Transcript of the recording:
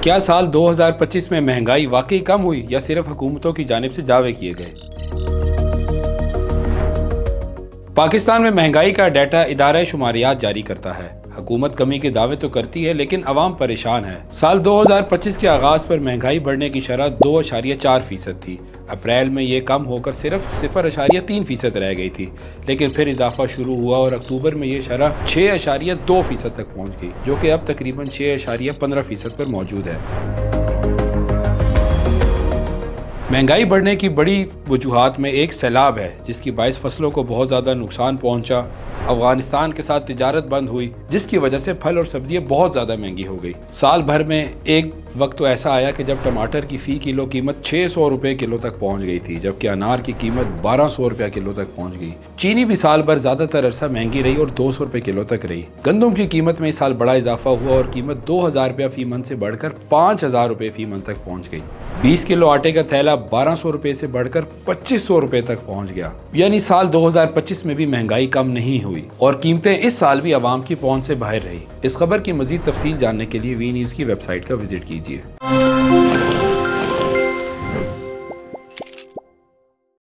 کیا سال 2025 میں مہنگائی واقعی کم ہوئی یا صرف حکومتوں کی جانب سے دعوے کیے گئے؟ پاکستان میں مہنگائی کا ڈیٹا ادارہ شماریات جاری کرتا ہے۔ حکومت کمی کے دعوے تو کرتی ہے لیکن عوام پریشان ہے۔ سال 2025 کے آغاز پر مہنگائی بڑھنے کی شرح 2.4% تھی۔ اپریل میں یہ کم ہو کر صرف 0.3% رہ گئی تھی، لیکن پھر اضافہ شروع ہوا اور اکتوبر میں یہ شرح 6.2% تک پہنچ گئی، جو کہ اب تقریباً 6.15% پر موجود ہے۔ مہنگائی بڑھنے کی بڑی وجوہات میں ایک سیلاب ہے، جس کی باعث فصلوں کو بہت زیادہ نقصان پہنچا۔ افغانستان کے ساتھ تجارت بند ہوئی، جس کی وجہ سے پھل اور سبزیاں بہت زیادہ مہنگی ہو گئی۔ سال بھر میں ایک وقت تو ایسا آیا کہ جب ٹماٹر کی فی کلو قیمت 600 روپے کلو تک پہنچ گئی تھی، جبکہ انار کی قیمت 1200 روپے کلو تک پہنچ گئی۔ چینی بھی سال بھر زیادہ تر عرصہ مہنگی رہی اور 200 روپے کلو تک رہی۔ گندم کی قیمت میں اس سال بڑا اضافہ ہوا اور قیمت 2000 روپے فی من سے بڑھ کر 5000 روپے فی من تک پہنچ گئی۔ 20 کلو آٹے کا تھیلا 1200 روپے سے بڑھ کر 2500 روپے تک پہنچ گیا۔ یعنی سال 2025 میں بھی مہنگائی کم نہیں ہوئی اور قیمتیں اس سال بھی عوام کی پہنچ سے باہر رہی۔ اس خبر کی مزید تفصیل جاننے کے لیے وی نیوز کی ویب سائٹ کا وزٹ کیجیے۔